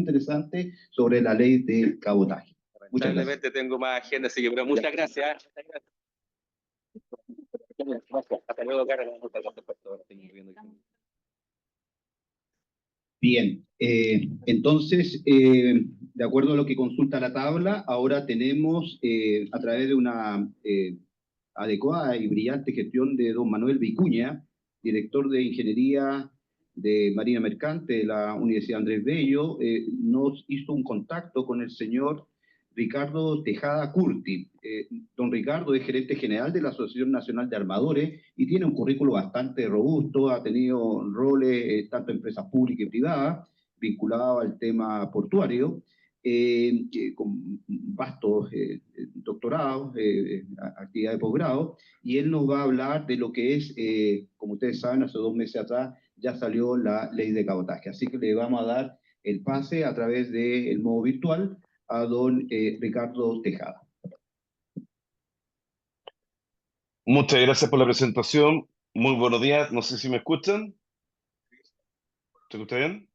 interesante sobre la ley de cabotaje. Muchas gracias. Lamentablemente tengo más agenda, así que pero muchas gracias. Hasta luego, Carlos. Bien, entonces, de acuerdo a lo que consulta la tabla, ahora tenemos, a través de una adecuada y brillante gestión de don Manuel Vicuña, director de Ingeniería de Marina Mercante de la Universidad Andrés Bello, nos hizo un contacto con el señor Ricardo Tejada Curti. Don Ricardo es gerente general de la Asociación Nacional de Armadores y tiene un currículo bastante robusto, ha tenido roles tanto en empresas públicas y privadas, vinculado al tema portuario, con vastos doctorados, actividad de posgrado, y él nos va a hablar de lo que es, como ustedes saben, hace 2 meses atrás ya salió la ley de cabotaje. Así que le vamos a dar el pase a través del modo virtual a don Ricardo Tejada. Muchas gracias por la presentación. Muy buenos días. No sé si me escuchan. ¿Se escucha bien?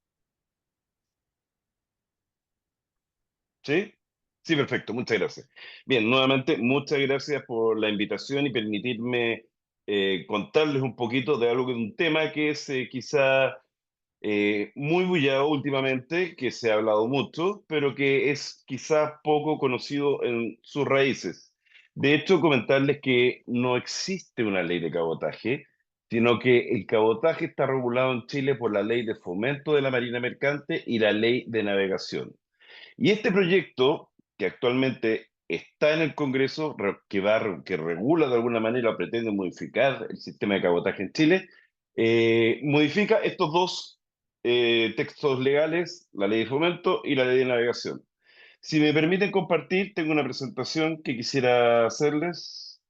¿Sí? Sí, perfecto. Muchas gracias. Bien, nuevamente, muchas gracias por la invitación y permitirme contarles un poquito de algo, de un tema que es quizá muy bullado últimamente, que se ha hablado mucho, pero que es quizá poco conocido en sus raíces. De hecho, comentarles que no existe una ley de cabotaje, sino que el cabotaje está regulado en Chile por la Ley de Fomento de la Marina Mercante y la Ley de Navegación. Y este proyecto, que actualmente está en el Congreso, que regula de alguna manera o pretende modificar el sistema de cabotaje en Chile, modifica estos dos textos legales, la Ley de Fomento y la Ley de Navegación. Si me permiten compartir, tengo una presentación que quisiera hacerles.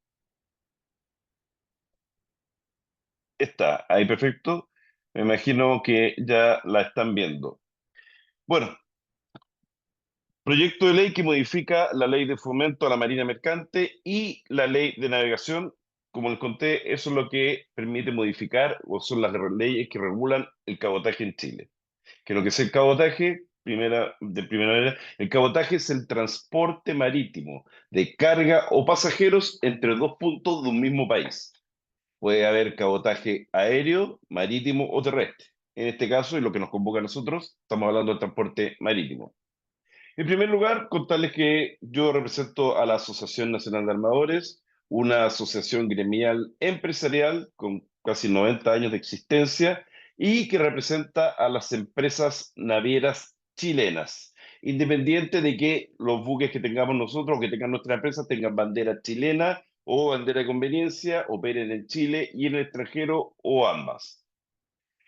Está ahí, perfecto. Me imagino que ya la están viendo. Bueno, proyecto de ley que modifica la ley de fomento a la marina mercante y la ley de navegación. Como les conté, eso es lo que permite modificar o son las leyes que regulan el cabotaje en Chile. Que lo que es el cabotaje, de primera manera, el cabotaje es el transporte marítimo de carga o pasajeros entre dos puntos de un mismo país. Puede haber cabotaje aéreo, marítimo o terrestre. En este caso, y lo que nos convoca a nosotros, estamos hablando del transporte marítimo. En primer lugar, contarles que yo represento a la Asociación Nacional de Armadores, una asociación gremial empresarial con casi 90 años de existencia y que representa a las empresas navieras chilenas, independiente de que los buques que tengamos nosotros o que tengan nuestra empresa tengan bandera chilena o bandera de conveniencia, operen en Chile y en el extranjero o ambas.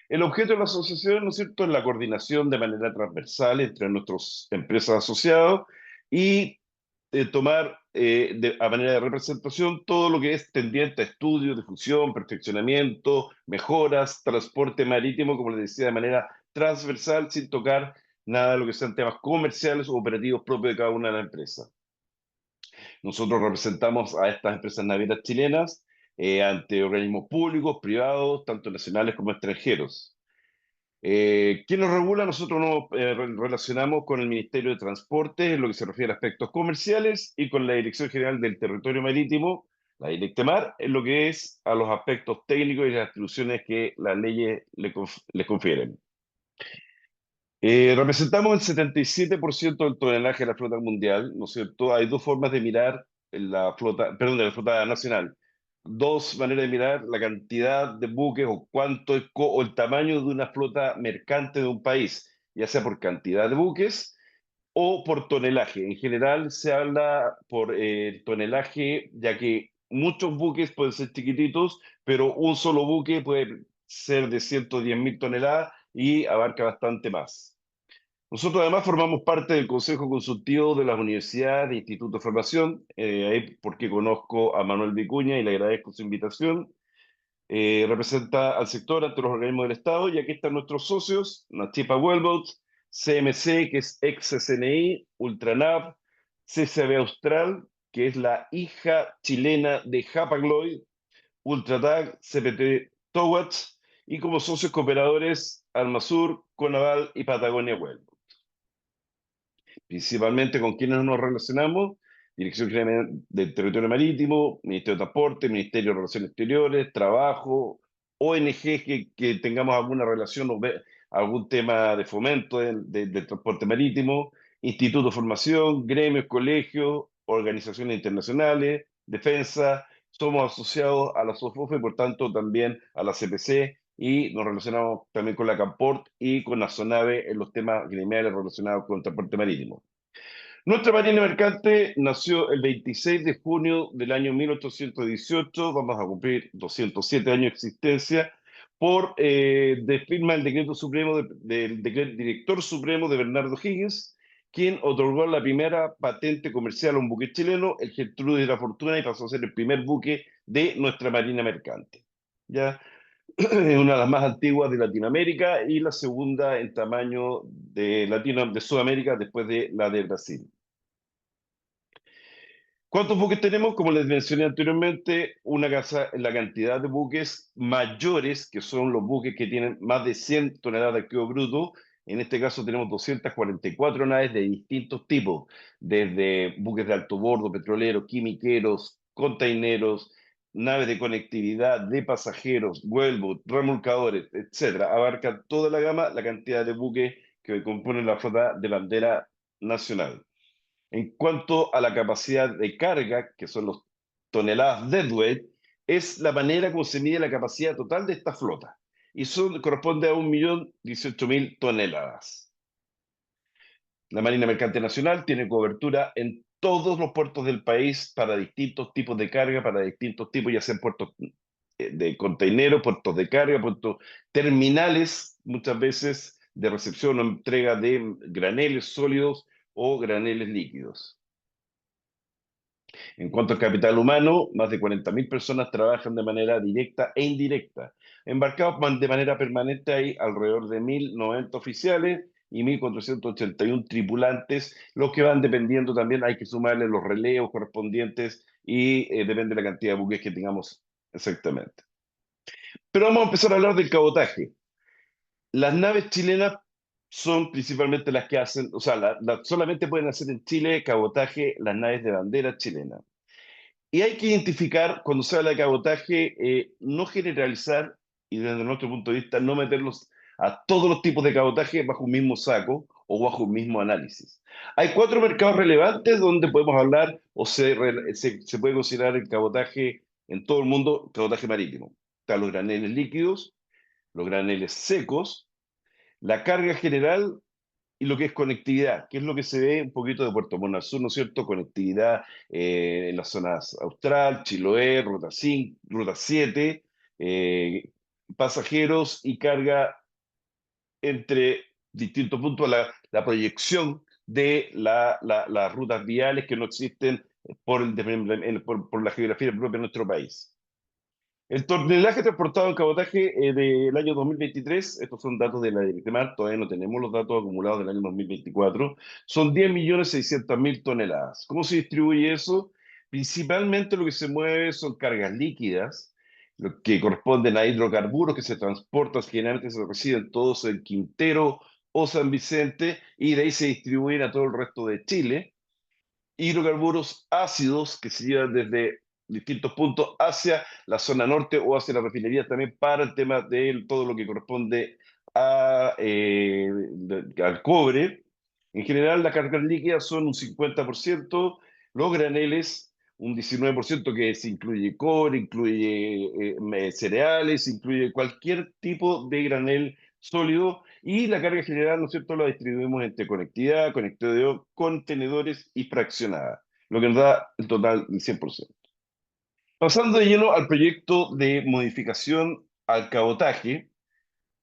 El objeto de la asociación, ¿no es cierto?, es la coordinación de manera transversal entre nuestras empresas asociadas y tomar a manera de representación todo lo que es tendiente a estudio, difusión, perfeccionamiento, mejoras, transporte marítimo, como les decía, de manera transversal, sin tocar nada de lo que sean temas comerciales o operativos propios de cada una de las empresas. Nosotros representamos a estas empresas navieras chilenas ante organismos públicos, privados, tanto nacionales como extranjeros. ¿Quién nos regula? Nosotros nos relacionamos con el Ministerio de Transporte en lo que se refiere a aspectos comerciales y con la Dirección General del Territorio Marítimo, la Directemar, en lo que es a los aspectos técnicos y las atribuciones que las leyes les confieren. Representamos el 77% del tonelaje de la flota mundial, ¿no es cierto? Hay dos formas de mirar la flota, perdón, de la flota nacional. Dos maneras de mirar la cantidad de buques o cuánto es o el tamaño de una flota mercante de un país, ya sea por cantidad de buques o por tonelaje. En general se habla por tonelaje, ya que muchos buques pueden ser chiquititos, pero un solo buque puede ser de 110.000 toneladas y abarca bastante más. Nosotros además formamos parte del Consejo Consultivo de las Universidades e Institutos de Formación, ahí porque conozco a Manuel Vicuña y le agradezco su invitación. Representa al sector ante los organismos del Estado y aquí están nuestros socios, Nachipa Wellboat, CMC, que es ex-CNI, Ultranav, CCB Austral, que es la hija chilena de Hapag-Lloyd, Ultratag, CPT Towage, y como socios cooperadores Almasur, Conaval y Patagonia Wellboat. principalmente con quienes nos relacionamos: Dirección General del Territorio Marítimo, Ministerio de Transporte, Ministerio de Relaciones Exteriores, Trabajo, ONG que tengamos alguna relación o algún tema de fomento del transporte marítimo, Instituto de Formación, gremios, colegios, organizaciones internacionales, defensa. Somos asociados a la SOFOFE, por tanto también a la CPC, y nos relacionamos también con la CAMPORT y con la SONAVE en los temas gremiales relacionados con el transporte marítimo. Nuestra marina mercante nació el 26 de junio del año 1818, vamos a cumplir 207 años de existencia, de firma del decreto supremo del director supremo de Bernardo Higgins, quien otorgó la primera patente comercial a un buque chileno, el Gertrudis de la Fortuna, y pasó a ser el primer buque de nuestra marina mercante. ¿Ya? Es una de las más antiguas de Latinoamérica y la segunda en tamaño de Sudamérica, después de la de Brasil. ¿Cuántos buques tenemos? Como les mencioné anteriormente, la cantidad de buques mayores, que son los buques que tienen más de 100 toneladas de activo bruto. En este caso tenemos 244 naves de distintos tipos, desde buques de alto bordo, petroleros, quimiqueros, containeros, naves de conectividad, de pasajeros, wellboat, remolcadores, etcétera. Abarca toda la gama, la cantidad de buques que componen la flota de bandera nacional. En cuanto a la capacidad de carga, que son los toneladas deadweight, es la manera como se mide la capacidad total de esta flota. Y eso corresponde a 1.018.000 toneladas. La Marina Mercante Nacional tiene cobertura en todos los puertos del país para distintos tipos de carga, para distintos tipos, ya sean puertos de contenedores, puertos de carga, puertos terminales, muchas veces de recepción o entrega de graneles sólidos o graneles líquidos. En cuanto al capital humano, más de 40.000 personas trabajan de manera directa e indirecta. Embarcados de manera permanente hay alrededor de 1.090 oficiales y 1.481 tripulantes, los que van dependiendo también, hay que sumarle los relevos correspondientes y depende de la cantidad de buques que tengamos exactamente. Pero vamos a empezar a hablar del cabotaje. Las naves chilenas son principalmente las que hacen, o sea, solamente pueden hacer en Chile cabotaje las naves de bandera chilena. Y hay que identificar, cuando se habla de cabotaje, no generalizar y desde nuestro punto de vista no meterlos a todos los tipos de cabotaje bajo un mismo saco o bajo un mismo análisis. Hay 4 mercados relevantes donde podemos hablar o se puede considerar el cabotaje en todo el mundo, cabotaje marítimo. Están los graneles líquidos, los graneles secos, la carga general y lo que es conectividad, que es lo que se ve un poquito de Puerto Montt al sur, ¿no es cierto? Conectividad en las zonas Austral, Chiloé, Ruta 5, Ruta 7, pasajeros y carga entre distintos puntos, la proyección de las rutas viales que no existen por la geografía propia de nuestro país. El tonelaje transportado en cabotaje del año 2023, estos son datos de la Directemar, todavía no tenemos los datos acumulados del año 2024, son 10.600.000 toneladas. ¿Cómo se distribuye eso? Principalmente lo que se mueve son cargas líquidas, lo que corresponden a hidrocarburos que se transportan, generalmente se reciben todos en Quintero o San Vicente, y de ahí se distribuyen a todo el resto de Chile. Hidrocarburos ácidos que se llevan desde distintos puntos hacia la zona norte o hacia la refinería también para el tema de todo lo que corresponde al cobre. En general, las cargas líquidas son un 50%, los graneles un 19%, que se incluye cobre, incluye cereales, incluye cualquier tipo de granel sólido, y la carga general, ¿no es cierto?, la distribuimos entre conectividad, contenedores y fraccionada, lo que nos da el total del 100%. Pasando de lleno al proyecto de modificación al cabotaje,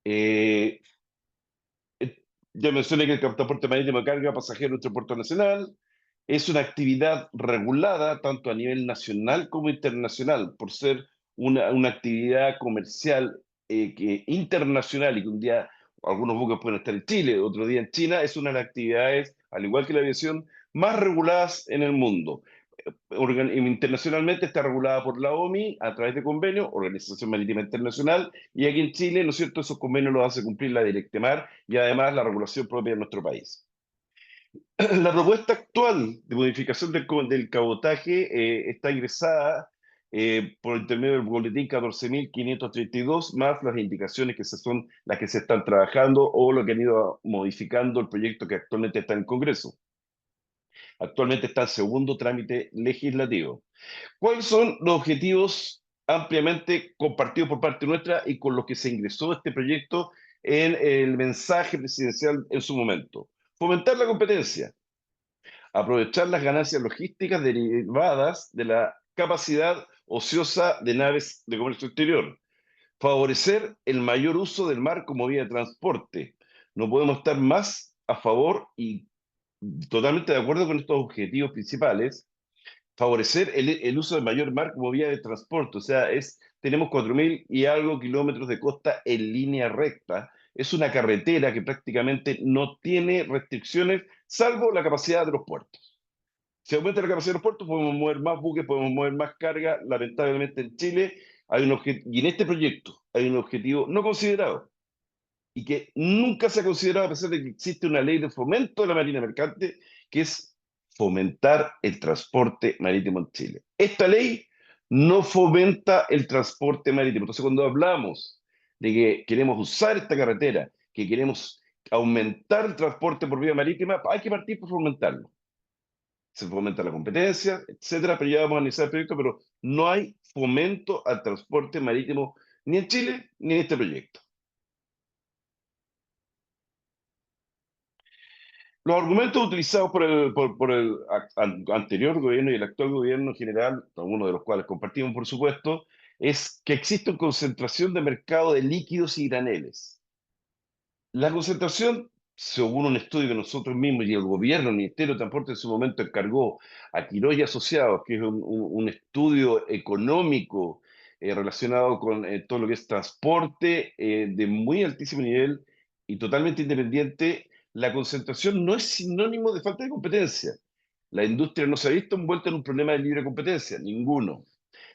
eh, ya mencioné que el transporte marítimo de carga pasajero en nuestro puerto nacional es una actividad regulada tanto a nivel nacional como internacional, por ser una actividad comercial internacional, y que un día algunos buques pueden estar en Chile, otro día en China. Es una de las actividades, al igual que la aviación, más reguladas en el mundo. Internacionalmente está regulada por la OMI a través de convenios, Organización Marítima Internacional, y aquí en Chile, ¿no es cierto?, esos convenios los hace cumplir la Directemar y además la regulación propia de nuestro país. La propuesta actual de modificación del cabotaje está ingresada por intermedio del boletín 14.532, más las indicaciones que son las que se están trabajando o lo que han ido modificando el proyecto que actualmente está en el Congreso. Actualmente está en segundo trámite legislativo. ¿Cuáles son los objetivos ampliamente compartidos por parte nuestra y con los que se ingresó este proyecto en el mensaje presidencial en su momento? Fomentar la competencia, aprovechar las ganancias logísticas derivadas de la capacidad ociosa de naves de comercio exterior, favorecer el mayor uso del mar como vía de transporte. No podemos estar más a favor y totalmente de acuerdo con estos objetivos principales, favorecer el uso del mayor mar como vía de transporte. O sea, tenemos 4.000 y algo kilómetros de costa en línea recta. Es una carretera que prácticamente no tiene restricciones, salvo la capacidad de los puertos. Si aumenta la capacidad de los puertos, podemos mover más buques, podemos mover más carga. Lamentablemente en Chile hay un objetivo, y en este proyecto hay un objetivo no considerado, y que nunca se ha considerado a pesar de que existe una ley de fomento de la marina mercante, que es fomentar el transporte marítimo en Chile. Esta ley no fomenta el transporte marítimo. Entonces, cuando hablamos de que queremos usar esta carretera, que queremos aumentar el transporte por vía marítima, hay que partir por fomentarlo. Se fomenta la competencia, etcétera, pero ya vamos a analizar el proyecto, pero no hay fomento al transporte marítimo ni en Chile ni en este proyecto. Los argumentos utilizados por el anterior gobierno y el actual gobierno en general, algunos de los cuales compartimos, por supuesto, es que existe una concentración de mercado de líquidos y graneles. La concentración, según un estudio que nosotros mismos y el gobierno, el Ministerio de Transporte en su momento encargó a Quirós y Asociados, que es un estudio económico relacionado con todo lo que es transporte de muy altísimo nivel y totalmente independiente, la concentración no es sinónimo de falta de competencia. La industria no se ha visto envuelta en un problema de libre competencia, ninguno.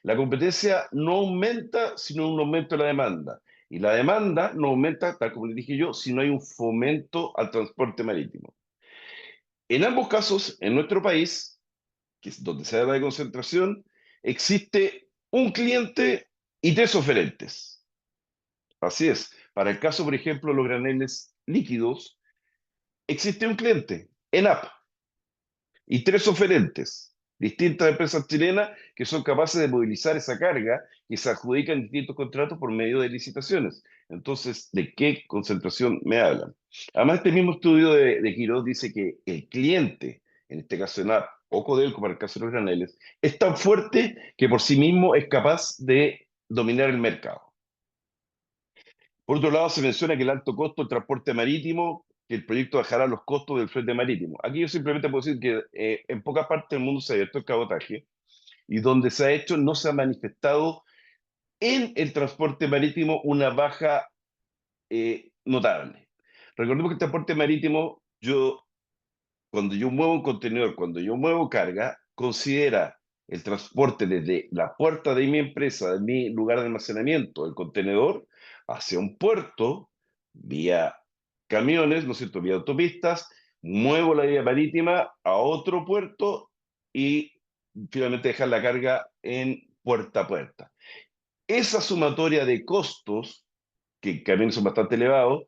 La competencia no aumenta, sino un aumento de la demanda. Y la demanda no aumenta, tal como le dije yo, si no hay un fomento al transporte marítimo. En ambos casos, en nuestro país, que es donde se da la concentración, existe un cliente y tres oferentes. Así es. Para el caso, por ejemplo, de los graneles líquidos, existe un cliente, ENAP, y tres oferentes, distintas empresas chilenas que son capaces de movilizar esa carga y se adjudican distintos contratos por medio de licitaciones. Entonces, ¿de qué concentración me hablan? Además, este mismo estudio de Quirós dice que el cliente, en este caso ENAP o Codelco para el caso de los graneles, es tan fuerte que por sí mismo es capaz de dominar el mercado. Por otro lado, se menciona que el alto costo del transporte marítimo, que el proyecto bajará los costos del flete marítimo. Aquí yo simplemente puedo decir que en pocas partes del mundo se ha abierto el cabotaje y donde se ha hecho no se ha manifestado en el transporte marítimo una baja notable. Recordemos que el transporte marítimo, cuando yo muevo un contenedor, cuando yo muevo carga, considera el transporte desde la puerta de mi empresa, de mi lugar de almacenamiento, el contenedor, hacia un puerto, vía camiones, ¿no es cierto?, vía autopistas, muevo la vía marítima a otro puerto y finalmente dejar la carga en puerta a puerta. Esa sumatoria de costos, que también son bastante elevados,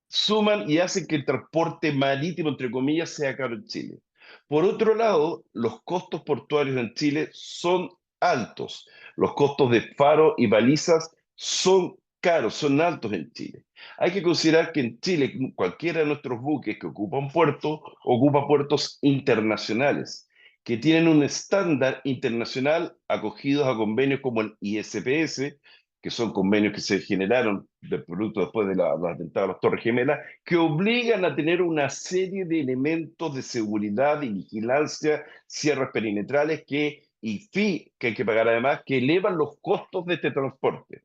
suman y hacen que el transporte marítimo, entre comillas, sea caro en Chile. Por otro lado, los costos portuarios en Chile son altos. Los costos de faro y balizas son caros, son altos en Chile. Hay que considerar que en Chile cualquiera de nuestros buques que ocupa un puerto, ocupa puertos internacionales, que tienen un estándar internacional acogidos a convenios como el ISPS, que son convenios que se generaron de producto después de los atentados a las Torres Gemelas, que obligan a tener una serie de elementos de seguridad y vigilancia, cierres perimetrales y fee que hay que pagar además, que elevan los costos de este transporte.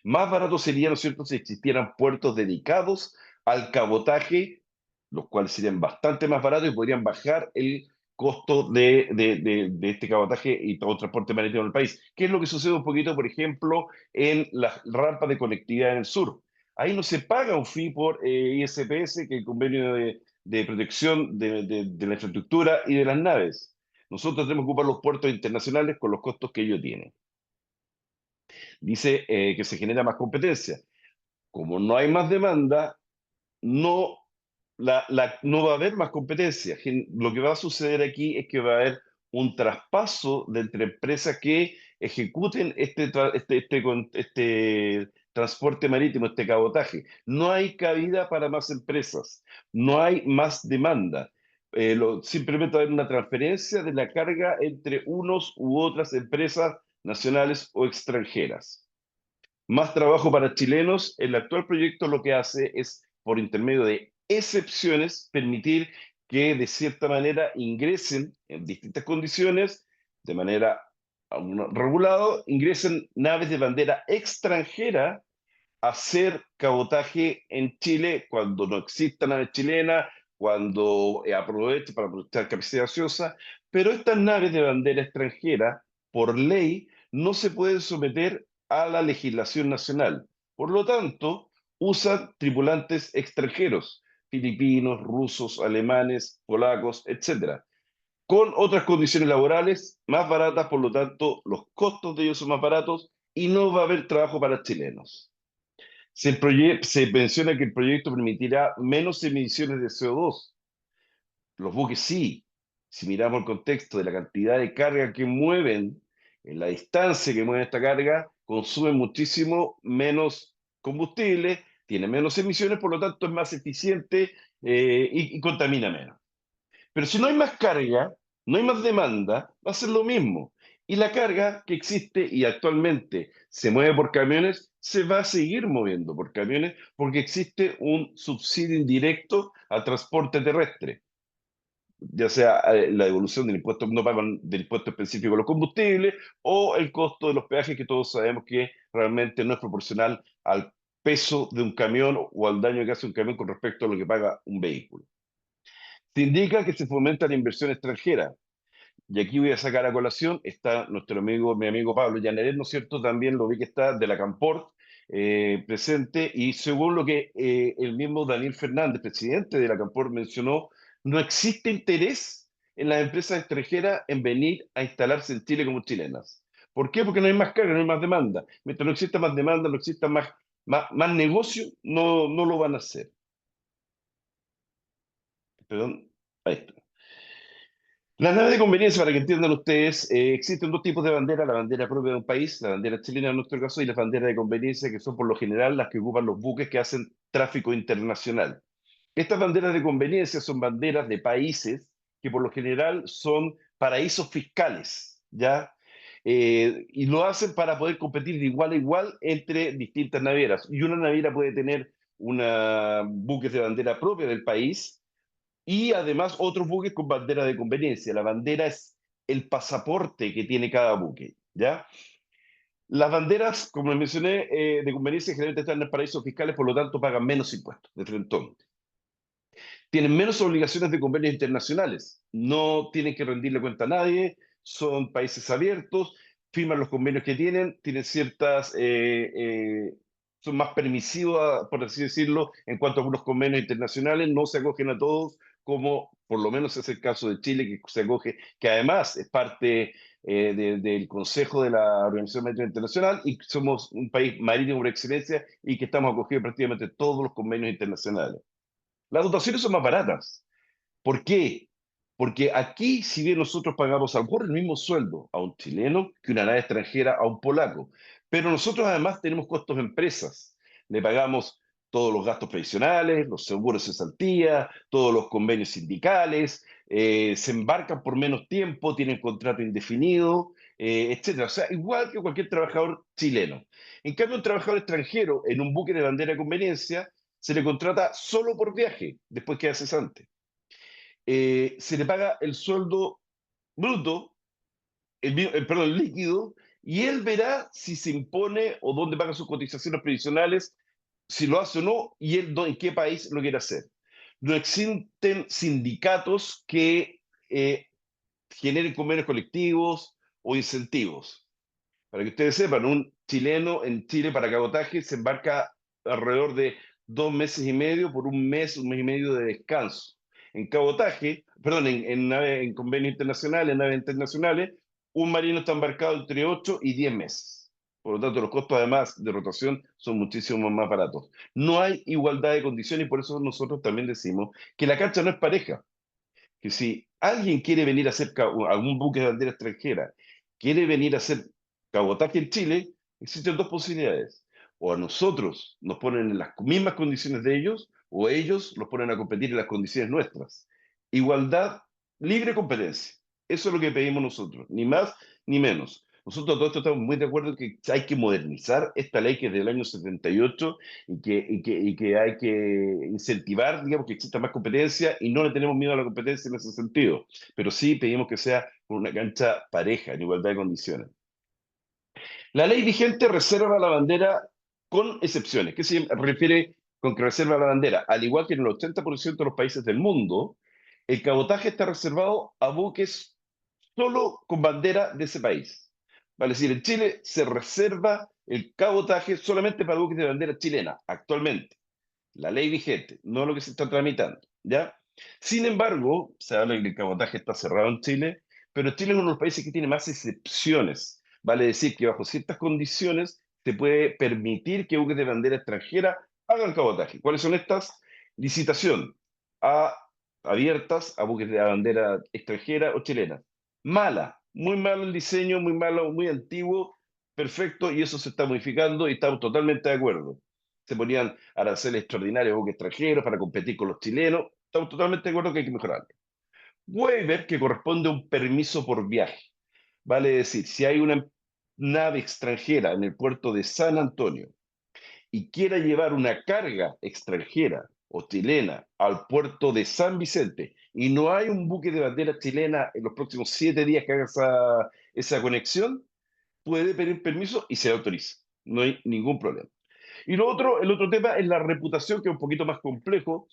Más barato sería, ¿no es cierto?, si existieran puertos dedicados al cabotaje, los cuales serían bastante más baratos y podrían bajar el costo de este cabotaje y todo el transporte marítimo del país. ¿Qué es lo que sucede un poquito, por ejemplo, en las rampas de conectividad en el sur? Ahí no se paga un fee por ISPS, que el convenio de protección de la infraestructura y de las naves. Nosotros tenemos que ocupar los puertos internacionales con los costos que ellos tienen. Dice que se genera más competencia. Como no hay más demanda, no, no va a haber más competencia. Lo que va a suceder aquí es que va a haber un traspaso de entre empresas que ejecuten este transporte marítimo, este cabotaje. No hay cabida para más empresas, no hay más demanda. Simplemente va a haber una transferencia de la carga entre unos u otras empresas nacionales o extranjeras. Más trabajo para chilenos. El actual proyecto lo que hace es, por intermedio de excepciones, permitir que de cierta manera ingresen en distintas condiciones, de manera regulada, ingresen naves de bandera extranjera a hacer cabotaje en Chile cuando no exista nave chilena, cuando aproveche para aprovechar capacidad ociosa, pero estas naves de bandera extranjera, por ley, no se pueden someter a la legislación nacional. Por lo tanto, usan tripulantes extranjeros, filipinos, rusos, alemanes, polacos, etcétera, con otras condiciones laborales más baratas, por lo tanto, los costos de ellos son más baratos y no va a haber trabajo para chilenos. Se menciona que el proyecto permitirá menos emisiones de CO2. Los buques sí. Si miramos el contexto de la cantidad de carga que mueven, en la distancia que mueven esta carga, consumen muchísimo menos combustible, tiene menos emisiones, por lo tanto es más eficiente y contamina menos. Pero si no hay más carga, no hay más demanda, va a ser lo mismo. Y la carga que existe y actualmente se mueve por camiones, se va a seguir moviendo por camiones porque existe un subsidio indirecto al transporte terrestre, ya sea la devolución del impuesto no pago del impuesto específico a los combustibles o el costo de los peajes, que todos sabemos que realmente no es proporcional al peso de un camión o al daño que hace un camión con respecto a lo que paga un vehículo. Se indica que se fomenta la inversión extranjera. Y aquí voy a sacar a colación, está nuestro amigo, mi amigo Pablo Llanerer, ¿no es cierto? También lo vi que está de la Camport presente, y según lo que el mismo Daniel Fernández, presidente de la Camport, mencionó, no existe interés en las empresas extranjeras en venir a instalarse en Chile como chilenas. ¿Por qué? Porque no hay más carga, no hay más demanda. Mientras no exista más demanda, no exista más negocio, no lo van a hacer. Perdón, ahí está. Las naves de conveniencia, para que entiendan ustedes, existen dos tipos de bandera: la bandera propia de un país, la bandera chilena en nuestro caso, y las banderas de conveniencia, que son por lo general las que ocupan los buques que hacen tráfico internacional. Estas banderas de conveniencia son banderas de países que por lo general son paraísos fiscales, ¿ya? Y lo hacen para poder competir de igual a igual entre distintas navieras. Y una naviera puede tener buques de bandera propia del país, y además otros buques con bandera de conveniencia. La bandera es el pasaporte que tiene cada buque, ¿ya? Las banderas, como les mencioné, de conveniencia generalmente están en paraísos fiscales, por lo tanto pagan menos impuestos de frente. Tienen menos obligaciones de convenios internacionales, no tienen que rendirle cuenta a nadie, son países abiertos, firman los convenios que tienen ciertas, son más permisivos, por así decirlo, en cuanto a algunos convenios internacionales, no se acogen a todos, como por lo menos es el caso de Chile, que se acoge, que además es parte del Consejo de la Organización Marítima Internacional, y somos un país marítimo por excelencia y que estamos acogidos prácticamente todos los convenios internacionales. Las dotaciones son más baratas. ¿Por qué? Porque aquí, si bien nosotros pagamos a lo mejor el mismo sueldo a un chileno que una nave extranjera a un polaco, pero nosotros además tenemos costos de empresas. Le pagamos todos los gastos previsionales, los seguros de cesantía, todos los convenios sindicales, se embarcan por menos tiempo, tienen contrato indefinido, etcétera. O sea, igual que cualquier trabajador chileno. En cambio, un trabajador extranjero en un buque de bandera de conveniencia se le contrata solo por viaje, después queda cesante. Se le paga el sueldo bruto, perdón, el líquido, y él verá si se impone o dónde paga sus cotizaciones previsionales, si lo hace o no, y él en qué país lo quiere hacer. No existen sindicatos que generen convenios colectivos o incentivos. Para que ustedes sepan, un chileno en Chile para cabotaje se embarca alrededor de 2 meses y medio por un mes y medio de descanso. En cabotaje, perdón, en convenios internacionales, en naves internacionales, un marino está embarcado entre 8 y 10 meses. Por lo tanto, los costos además de rotación son muchísimo más baratos. No hay igualdad de condiciones y por eso nosotros también decimos que la cancha no es pareja. Que si alguien quiere venir a hacer algún buque de bandera extranjera, quiere venir a hacer cabotaje en Chile, existen dos posibilidades. O a nosotros nos ponen en las mismas condiciones de ellos, o ellos los ponen a competir en las condiciones nuestras. Igualdad, libre competencia. Eso es lo que pedimos nosotros, ni más ni menos. Nosotros todos estamos muy de acuerdo que hay que modernizar esta ley que es del año 78 y que hay que incentivar, digamos, que exista más competencia y no le tenemos miedo a la competencia en ese sentido, pero sí pedimos que sea una cancha pareja, en igualdad de condiciones. La ley vigente reserva la bandera con excepciones. ¿Qué se refiere con que reserva la bandera? Al igual que en el 80% de los países del mundo, el cabotaje está reservado a buques solo con bandera de ese país. Vale decir, en Chile se reserva el cabotaje solamente para buques de bandera chilena, actualmente. La ley vigente, no lo que se está tramitando, ¿ya? Sin embargo, se habla de que el cabotaje está cerrado en Chile, pero Chile es uno de los países que tiene más excepciones. Vale decir que bajo ciertas condiciones se puede permitir que buques de bandera extranjera hagan cabotaje. ¿Cuáles son estas? Licitación abiertas a buques de bandera extranjera o chilena. Mala, muy malo el diseño, muy malo, muy antiguo, perfecto, y eso se está modificando y estamos totalmente de acuerdo. Se ponían aranceles extraordinarios a buques extranjeros para competir con los chilenos. Estamos totalmente de acuerdo que hay que mejorarlo. Waiver, que corresponde a un permiso por viaje. Vale decir, si hay una nave extranjera en el puerto de San Antonio y quiera llevar una carga extranjera o chilena al puerto de San Vicente y no hay un buque de bandera chilena en los próximos 7 días que haga esa conexión, puede pedir permiso y se autoriza. No hay ningún problema. Y el otro tema es la reputación, que es un poquito más complejo,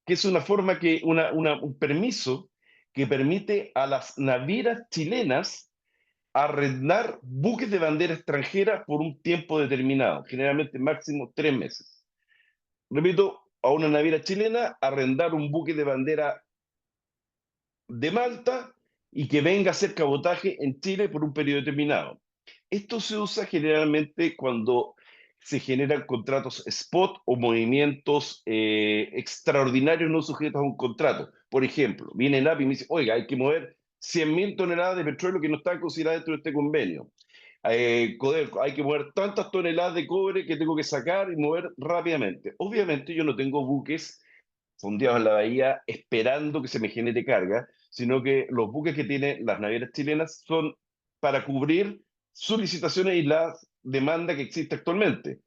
que es una forma que, un permiso que permite a las navieras chilenas arrendar buques de bandera extranjera por un tiempo determinado, generalmente máximo 3 meses. Repito, a una naviera chilena arrendar un buque de bandera de Malta y que venga a hacer cabotaje en Chile por un periodo determinado. Esto se usa generalmente cuando se generan contratos spot o movimientos extraordinarios no sujetos a un contrato. Por ejemplo, viene NAP y me dice, oiga, hay que mover 100.000 toneladas de petróleo que no están consideradas dentro de este convenio. Codelco, hay que mover tantas toneladas de cobre que tengo que sacar y mover rápidamente. Obviamente yo no tengo buques fondeados en la bahía esperando que se me genere carga, sino que los buques que tienen las navieras chilenas son para cubrir sus licitaciones y la demanda que existe actualmente.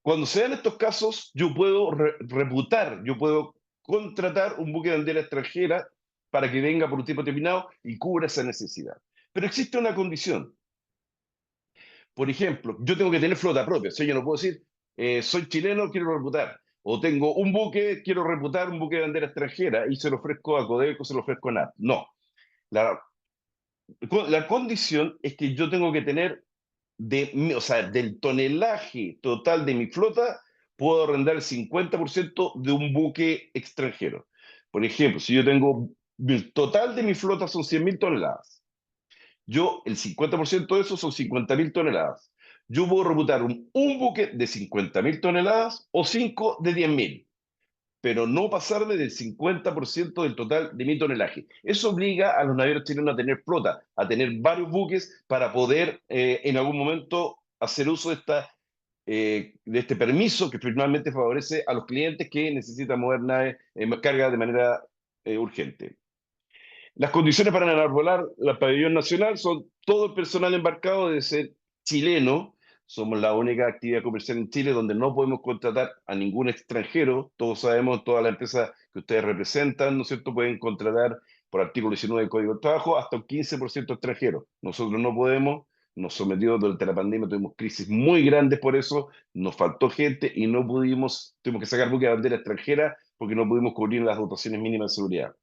Cuando se dan estos casos, yo puedo reputar, yo puedo contratar un buque de bandera extranjera para que venga por un tiempo determinado y cubra esa necesidad. Pero existe una condición. Por ejemplo, yo tengo que tener flota propia. O sea, yo no puedo decir, soy chileno, quiero reputar. O tengo un buque, quiero reputar un buque de bandera extranjera y se lo ofrezco a Codelco, se lo ofrezco a NAP. No. La, la condición es que yo tengo que tener, o sea, del tonelaje total de mi flota, puedo arrendar el 50% de un buque extranjero. Por ejemplo, si yo tengo, el total de mi flota son 100.000 toneladas. Yo, el 50% de eso son 50.000 toneladas. Yo puedo reputar un buque de 50.000 toneladas o 5 de 10.000, pero no pasarme del 50% del total de mi tonelaje. Eso obliga a los navieros chilenos a tener flota, a tener varios buques para poder en algún momento hacer uso de este permiso que finalmente favorece a los clientes que necesitan mover naves, carga de manera urgente. Las condiciones para enarbolar la pabellón nacional son todo el personal embarcado debe ser chileno. Somos la única actividad comercial en Chile donde no podemos contratar a ningún extranjero. Todos sabemos, todas las empresas que ustedes representan, ¿no es cierto?, pueden contratar por artículo 19 del Código de Trabajo hasta un 15% extranjero. Nosotros no podemos, nos sometió durante la pandemia, tuvimos crisis muy grandes por eso, nos faltó gente y no pudimos, tuvimos que sacar buques de bandera extranjera porque no pudimos cubrir las dotaciones mínimas de seguridad.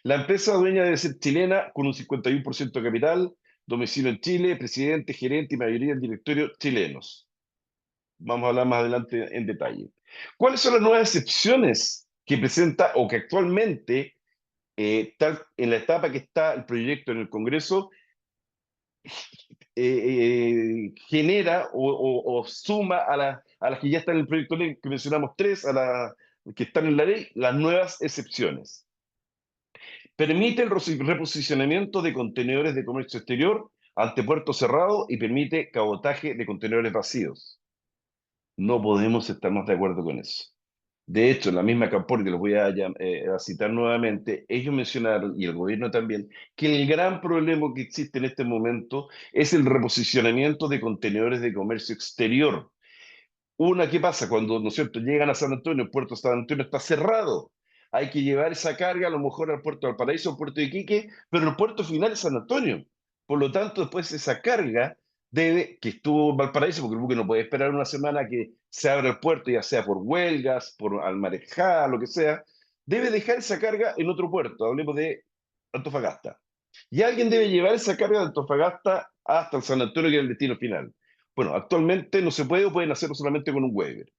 La empresa dueña debe ser chilena con un 51% de capital, domicilio en Chile, presidente, gerente y mayoría del directorio chilenos. Vamos a hablar más adelante en detalle. ¿Cuáles son las nuevas excepciones que presenta o que actualmente en la etapa que está el proyecto en el Congreso, genera o suma a las que ya están en el proyecto de ley, que mencionamos tres, a las que están en la ley, las nuevas excepciones. Permite el reposicionamiento de contenedores de comercio exterior ante puerto cerrado y permite cabotaje de contenedores vacíos. No podemos estar más de acuerdo con eso. De hecho, en la misma Campori, que los voy a citar nuevamente, ellos mencionaron, y el gobierno también, que el gran problema que existe en este momento es el reposicionamiento de contenedores de comercio exterior. ¿Qué pasa? Cuando, ¿no es cierto?, llegan a San Antonio, el puerto de San Antonio está cerrado. Hay que llevar esa carga a lo mejor al puerto de Valparaíso, al puerto de Iquique, pero el puerto final es San Antonio. Por lo tanto, después esa carga que estuvo en Valparaíso, porque el buque no puede esperar una semana que se abra el puerto, ya sea por huelgas, por almarejada, lo que sea, debe dejar esa carga en otro puerto, hablemos de Antofagasta. Y alguien debe llevar esa carga de Antofagasta hasta el San Antonio, que es el destino final. Bueno, actualmente no se puede o pueden hacerlo solamente con un waiver.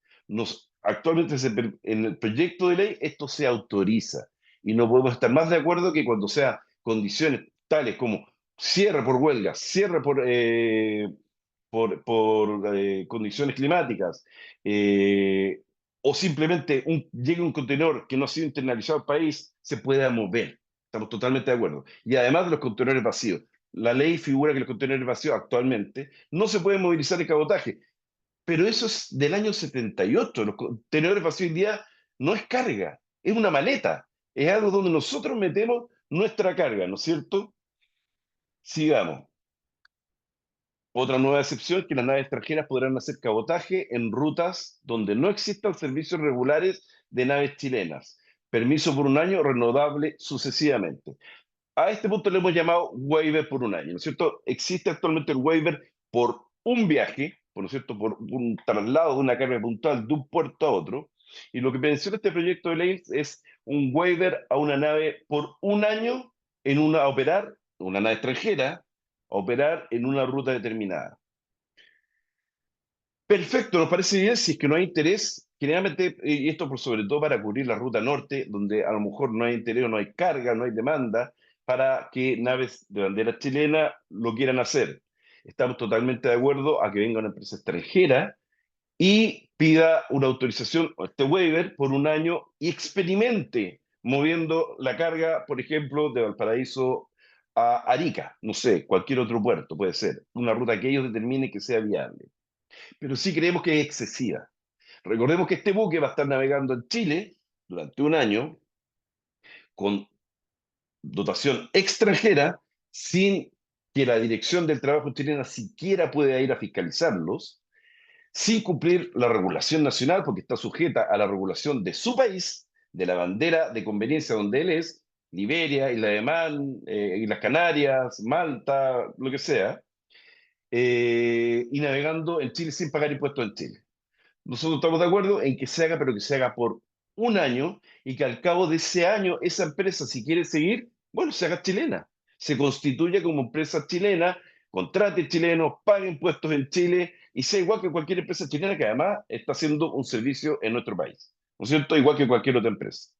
Actualmente en el proyecto de ley esto se autoriza y no podemos estar más de acuerdo que cuando sea condiciones tales como cierre por huelga, cierre por condiciones climáticas, o simplemente llegue un contenedor que no ha sido internalizado al país, se pueda mover. Estamos totalmente de acuerdo. Y además de los contenedores vacíos. La ley figura que los contenedores vacíos actualmente no se pueden movilizar en cabotaje, pero eso es del año 78. Los contenedores vacíos hoy día no es carga, es una maleta. Es algo donde nosotros metemos nuestra carga, ¿no es cierto? Sigamos. Otra nueva excepción es que las naves extranjeras podrán hacer cabotaje en rutas donde no existan servicios regulares de naves chilenas. Permiso por un año, renovable sucesivamente. A este punto le hemos llamado waiver por un año, ¿no es cierto? Existe actualmente el waiver por un viaje, ¿no es cierto?, por un traslado de una carga puntual de un puerto a otro. Y lo que menciona este proyecto de ley es un waiver a una nave por un año a operar, una nave extranjera, a operar en una ruta determinada. Perfecto, nos parece bien si es que no hay interés, generalmente, y esto por sobre todo para cubrir la ruta norte, donde a lo mejor no hay interés, no hay carga, no hay demanda, para que naves de bandera chilena lo quieran hacer. Estamos totalmente de acuerdo a que venga una empresa extranjera y pida una autorización, o este waiver, por un año y experimente moviendo la carga, por ejemplo, de Valparaíso a Arica, no sé, cualquier otro puerto puede ser, una ruta que ellos determinen que sea viable. Pero sí creemos que es excesiva. Recordemos que este buque va a estar navegando en Chile durante un año con dotación extranjera, sin que la Dirección del Trabajo chilena siquiera pueda ir a fiscalizarlos, sin cumplir la regulación nacional, porque está sujeta a la regulación de su país, de la bandera de conveniencia donde él es, Liberia, Isla de Man, Islas Canarias, Malta, lo que sea, y navegando en Chile sin pagar impuestos en Chile. Nosotros estamos de acuerdo en que se haga, pero que se haga por un año y que al cabo de ese año esa empresa, si quiere seguir, bueno, se haga chilena, se constituya como empresa chilena, contrate chilenos, pague impuestos en Chile y sea igual que cualquier empresa chilena que además está haciendo un servicio en nuestro país, ¿no es cierto? Igual que cualquier otra empresa.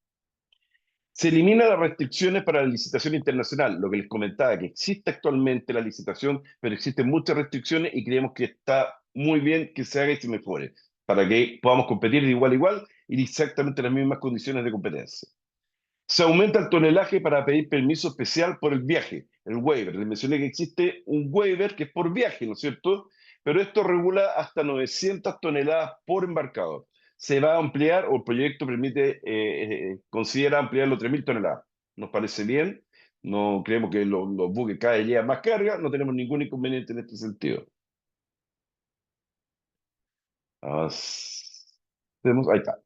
Se eliminan las restricciones para la licitación internacional, lo que les comentaba, que existe actualmente la licitación, pero existen muchas restricciones y creemos que está muy bien que se haga y se mejore, para que podamos competir de igual a igual y exactamente las mismas condiciones de competencia. Se aumenta el tonelaje para pedir permiso especial por el viaje, el waiver. Les mencioné que existe un waiver que es por viaje, ¿no es cierto? Pero esto regula hasta 900 toneladas por embarcador. Se va a ampliar, o el proyecto considera ampliarlo a 3.000 toneladas. Nos parece bien, no creemos que los buques cada vez llevan más carga, no tenemos ningún inconveniente en este sentido. Ahí está.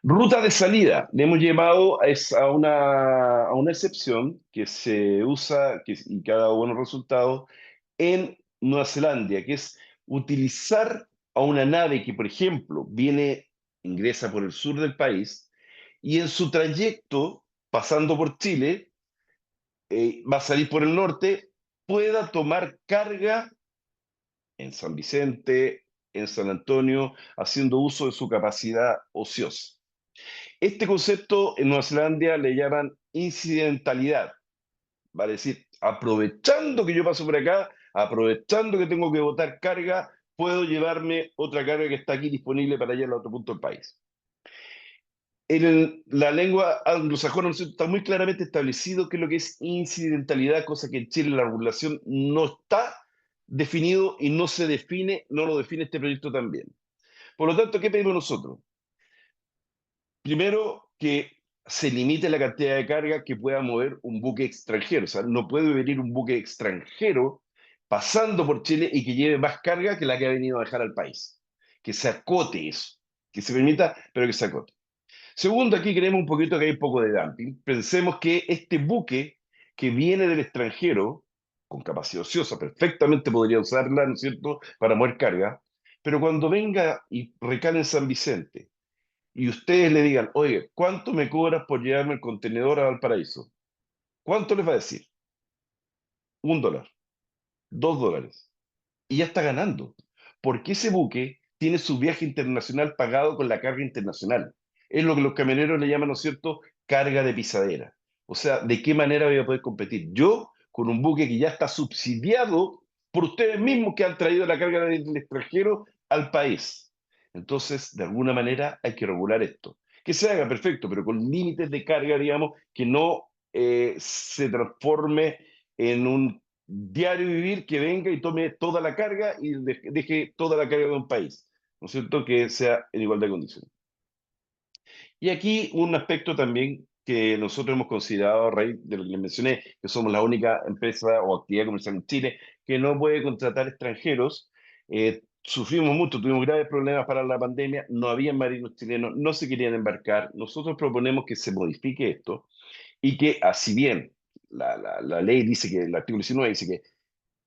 Ruta de salida. Le hemos llevado a una excepción que se usa y que ha dado buenos resultados en Nueva Zelanda, que es utilizar a una nave que, por ejemplo, ingresa por el sur del país y en su trayecto, pasando por Chile, va a salir por el norte, pueda tomar carga en San Vicente, en San Antonio, haciendo uso de su capacidad ociosa. Este concepto en Nueva Zelanda le llaman incidentalidad. Vale decir, aprovechando que yo paso por acá, aprovechando que tengo que botar carga, puedo llevarme otra carga que está aquí disponible para ir al otro punto del país. En la lengua anglosajona está muy claramente establecido qué es lo que es incidentalidad, cosa que en Chile la regulación no está definido y no se define, no lo define este proyecto también. Por lo tanto, ¿qué pedimos nosotros? Primero, que se limite la cantidad de carga que pueda mover un buque extranjero. O sea, no puede venir un buque extranjero pasando por Chile y que lleve más carga que la que ha venido a dejar al país. Que se acote eso, que se permita, pero que se acote. Segundo, aquí creemos un poquito que hay un poco de dumping. Pensemos que este buque que viene del extranjero, con capacidad ociosa, perfectamente podría usarla, ¿no es cierto?, para mover carga, pero cuando venga y recale en San Vicente, y ustedes le digan, oye, ¿cuánto me cobras por llevarme el contenedor a Valparaíso? ¿Cuánto les va a decir? $1, $2. Y ya está ganando. Porque ese buque tiene su viaje internacional pagado con la carga internacional. Es lo que los camioneros le llaman, ¿no es cierto?, carga de pisadera. O sea, ¿de qué manera voy a poder competir yo con un buque que ya está subsidiado por ustedes mismos que han traído la carga del extranjero al país? Entonces, de alguna manera hay que regular esto. Que se haga perfecto, pero con límites de carga, digamos, que no se transforme en un diario vivir que venga y tome toda la carga y deje toda la carga de un país, ¿no es cierto? Que sea en igualdad de condiciones. Y aquí un aspecto también que nosotros hemos considerado, a raíz de lo que les mencioné, que somos la única empresa o actividad comercial en Chile que no puede contratar extranjeros. Sufrimos mucho, tuvimos graves problemas para la pandemia, no había marinos chilenos, no se querían embarcar. Nosotros proponemos que se modifique esto y que, así bien la ley dice que, el artículo 19 dice que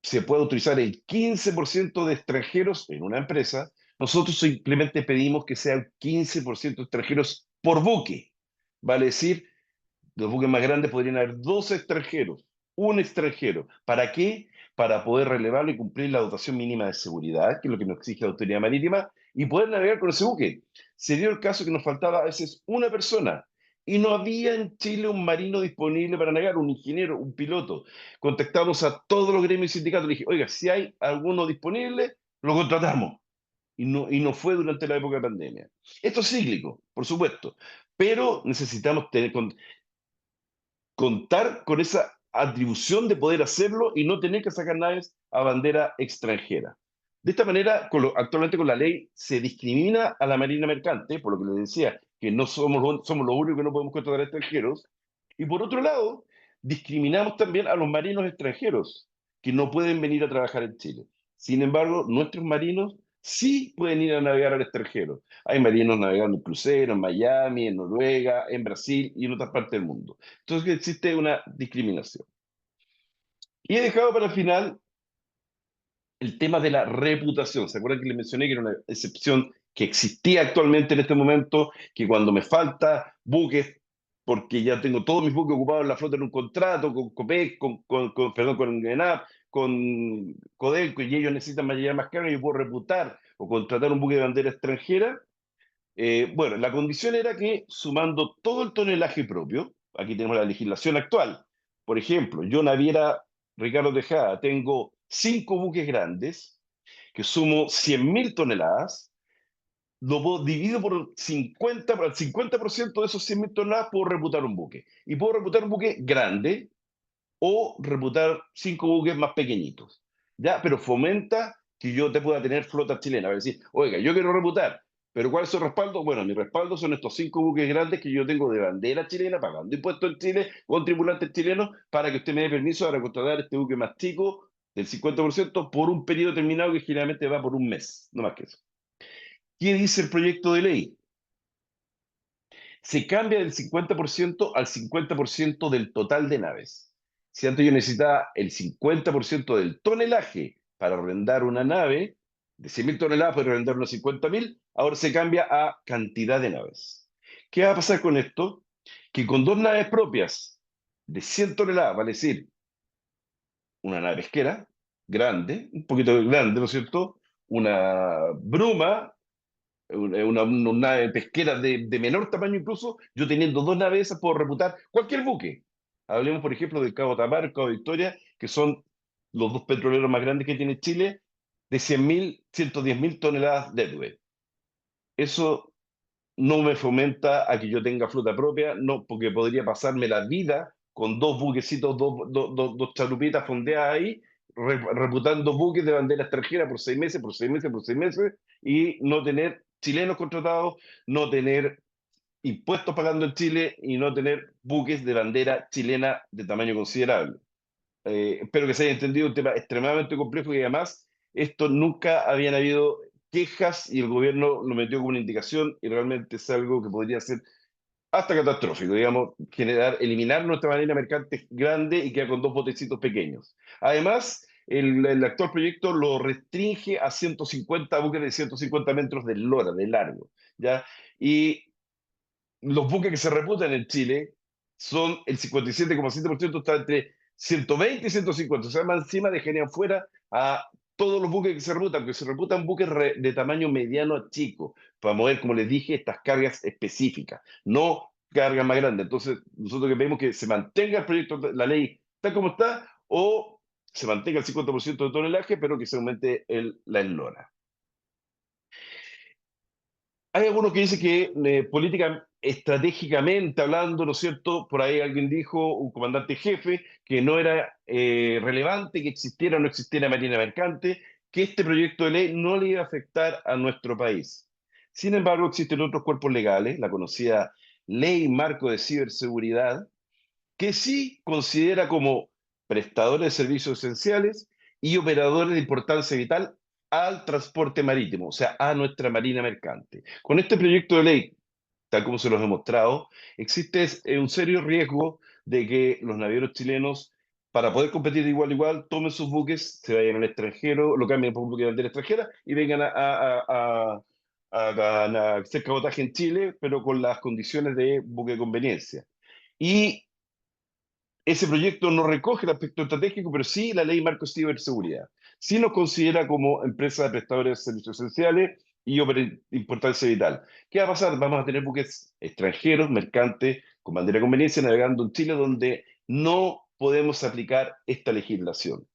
se puede utilizar el 15% de extranjeros en una empresa, nosotros simplemente pedimos que sea el 15% de extranjeros por buque. Vale decir, los buques más grandes podrían haber 12 extranjeros, un extranjero. ¿Para qué? Para poder relevarlo y cumplir la dotación mínima de seguridad, que es lo que nos exige la autoridad marítima, y poder navegar con ese buque. Se dio el caso que nos faltaba a veces una persona, y no había en Chile un marino disponible para navegar, un ingeniero, un piloto. Contactamos a todos los gremios y sindicatos, le dije, oiga, si hay alguno disponible, lo contratamos. Y no fue durante la época de pandemia. Esto es cíclico, por supuesto, pero necesitamos contar con esa atribución de poder hacerlo y no tener que sacar naves a bandera extranjera. De esta manera, actualmente con la ley se discrimina a la marina mercante, por lo que les decía, que no somos los únicos que no podemos contratar extranjeros, y por otro lado, discriminamos también a los marinos extranjeros, que no pueden venir a trabajar en Chile. Sin embargo, nuestros marinos sí pueden ir a navegar al extranjero. Hay marinos navegando en cruceros, en Miami, en Noruega, en Brasil y en otras partes del mundo. Entonces existe una discriminación. Y he dejado para el final el tema de la reputación. ¿Se acuerdan que les mencioné que era una excepción que existía actualmente en este momento? Que cuando me falta buques, porque ya tengo todos mis buques ocupados en la flota en un contrato con COPEC, perdón, con ENAP, con Codelco, y ellos necesitan más carga, yo puedo reputar o contratar un buque de bandera extranjera. Bueno, la condición era que sumando todo el tonelaje propio, aquí tenemos la legislación actual, por ejemplo, yo naviera Ricardo Tejada, tengo 5 buques grandes, que sumo 100.000 toneladas, divido por 50, por el 50% de esos 100.000 toneladas puedo reputar un buque. Y puedo reputar un buque grande o reputar 5 buques más pequeñitos. ¿Ya? Pero fomenta que yo te pueda tener flota chilena. Es decir, oiga, yo quiero reputar, pero ¿cuál es su respaldo? Bueno, mi respaldo son estos 5 buques grandes que yo tengo de bandera chilena, pagando impuestos en Chile, con tripulantes chilenos, para que usted me dé permiso para contratar este buque más chico del 50% por un periodo determinado que generalmente va por un mes, no más que eso. ¿Qué dice el proyecto de ley? Se cambia del 50% al 50% del total de naves. Si antes yo necesitaba el 50% del tonelaje para arrendar una nave, de 100.000 toneladas para arrendar unas 50.000, ahora se cambia a cantidad de naves. ¿Qué va a pasar con esto? Que con 2 naves propias de 100 toneladas, vale decir, una nave pesquera grande, un poquito grande, ¿no es cierto? Una bruma una nave pesquera de menor tamaño incluso, yo teniendo dos naves esas puedo reputar cualquier buque. Hablemos, por ejemplo, del Cabo Tamar, Cabo Victoria, que son los dos petroleros más grandes que tiene Chile, de 100.000, 110.000 toneladas deadweight. Eso no me fomenta a que yo tenga flota propia, no, porque podría pasarme la vida con dos buquecitos, dos chalupitas fondeadas ahí, reputando buques de bandera extranjera por 6 meses, por 6 meses, por 6 meses, y no tener chilenos contratados, no tener impuestos pagando en Chile y no tener buques de bandera chilena de tamaño considerable. Espero que se haya entendido, un tema extremadamente complejo y además esto nunca habían habido quejas y el gobierno lo metió como una indicación y realmente es algo que podría ser hasta catastrófico, digamos, eliminar nuestra marina mercante grande y quedar con dos botecitos pequeños. Además, el actual proyecto lo restringe a 150 buques de 150 metros de lora, de largo, ¿ya? Y los buques que se reputan en Chile son el 57,7% está entre 120 y 150, o sea, más encima dejarían fuera a todos los buques que se reputan, porque se reputan buques de tamaño mediano a chico, para mover, como les dije, estas cargas específicas, no cargas más grandes. Entonces, nosotros que vemos que se mantenga el proyecto, la ley tal como está, o se mantenga el 50% de tonelaje, pero que se aumente la eslora. Hay algunos que dicen que política, estratégicamente hablando, ¿no es cierto? Por ahí alguien dijo, un comandante jefe, que no era relevante que existiera o no existiera marina mercante, que este proyecto de ley no le iba a afectar a nuestro país. Sin embargo, existen otros cuerpos legales, la conocida Ley Marco de Ciberseguridad, que sí considera como prestadores de servicios esenciales y operadores de importancia vital al transporte marítimo, o sea, a nuestra marina mercante. Con este proyecto de ley, tal como se los he mostrado, existe un serio riesgo de que los navieros chilenos, para poder competir de igual a igual, tomen sus buques, se vayan al extranjero, lo cambien por un buque de bandera extranjera y vengan a hacer cabotaje en Chile, pero con las condiciones de buque de conveniencia. Y ese proyecto no recoge el aspecto estratégico, pero sí la ley marco de ciberseguridad. Sí nos considera como empresa de prestadores de servicios esenciales y importancia vital. ¿Qué va a pasar? Vamos a tener buques extranjeros, mercantes, con bandera de conveniencia, navegando en Chile, donde no podemos aplicar esta legislación.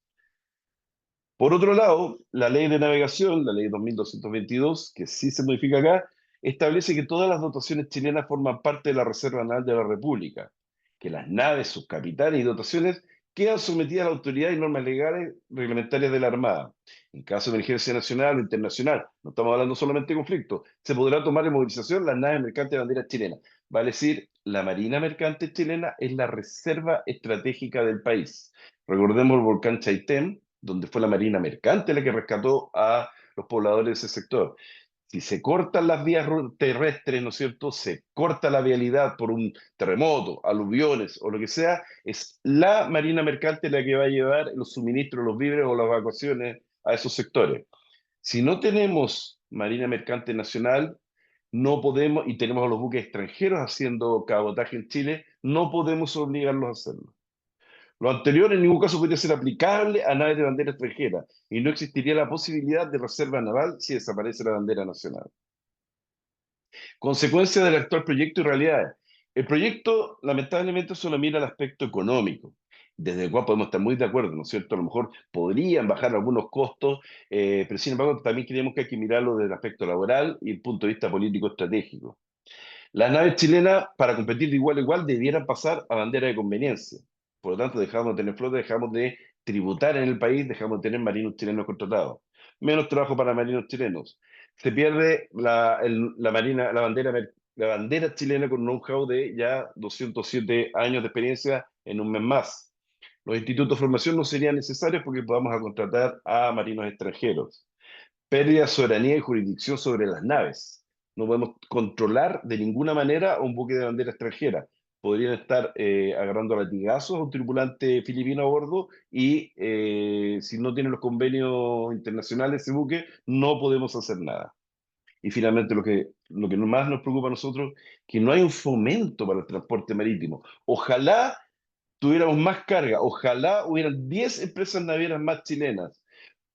Por otro lado, la ley de navegación, la ley 2222, que sí se modifica acá, establece que todas las dotaciones chilenas forman parte de la Reserva Naval de la República, que las naves, sus capitanes y dotaciones quedan sometidas a la autoridad y normas legales reglamentarias de la Armada. En caso de emergencia nacional o internacional, no estamos hablando solamente de conflicto, se podrá tomar en movilización las naves mercantes de bandera chilena. Vale decir, la Marina Mercante chilena es la reserva estratégica del país. Recordemos el volcán Chaitén, donde fue la Marina Mercante la que rescató a los pobladores de ese sector. Si se cortan las vías terrestres, ¿no es cierto? Se corta la vialidad por un terremoto, aluviones o lo que sea, es la Marina Mercante la que va a llevar los suministros, los víveres o las evacuaciones a esos sectores. Si no tenemos Marina Mercante Nacional, no podemos, y tenemos a los buques extranjeros haciendo cabotaje en Chile, no podemos obligarlos a hacerlo. Lo anterior en ningún caso podría ser aplicable a naves de bandera extranjera y no existiría la posibilidad de reserva naval si desaparece la bandera nacional. Consecuencia del actual proyecto y realidades. El proyecto lamentablemente solo mira el aspecto económico, desde el cual podemos estar muy de acuerdo, ¿no es cierto? A lo mejor podrían bajar algunos costos, pero sin embargo también creemos que hay que mirarlo desde el aspecto laboral y el punto de vista político estratégico. Las naves chilenas, para competir de igual a igual, debieran pasar a bandera de conveniencia. Por lo tanto, dejamos de tener flota, dejamos de tributar en el país, dejamos de tener marinos chilenos contratados. Menos trabajo para marinos chilenos. Se pierde la bandera chilena con un know-how de ya 207 años de experiencia en un mes más. Los institutos de formación no serían necesarios porque podamos contratar a marinos extranjeros. Pérdida de soberanía y jurisdicción sobre las naves. No podemos controlar de ninguna manera a un buque de bandera extranjera. Podrían estar agarrando a latigazos a un tripulante filipino a bordo y si no tiene los convenios internacionales ese buque, no podemos hacer nada. Y finalmente lo que más nos preocupa a nosotros, que no hay un fomento para el transporte marítimo. Ojalá tuviéramos más carga, ojalá hubieran 10 empresas navieras más chilenas.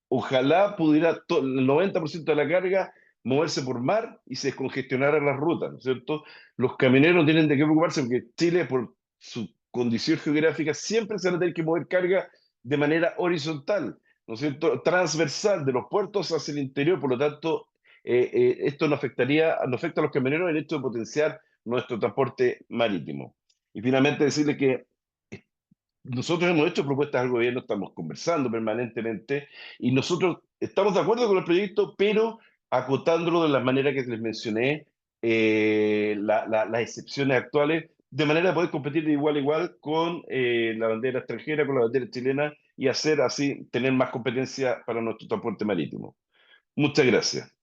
Ojalá pudiera el 90% de la carga moverse por mar y se descongestionaran las rutas, ¿no es cierto? Los camioneros no tienen de qué preocuparse porque Chile, por su condición geográfica, siempre se van a tener que mover carga de manera horizontal, ¿no es cierto? Transversal de los puertos hacia el interior, por lo tanto, esto no afecta a los camioneros en el hecho de potenciar nuestro transporte marítimo. Y finalmente decirle que nosotros hemos hecho propuestas al gobierno, estamos conversando permanentemente y nosotros estamos de acuerdo con el proyecto, pero acotándolo de la manera que les mencioné, las excepciones actuales, de manera de poder competir de igual a igual con la bandera extranjera, con la bandera chilena y hacer así, tener más competencia para nuestro transporte marítimo. Muchas gracias.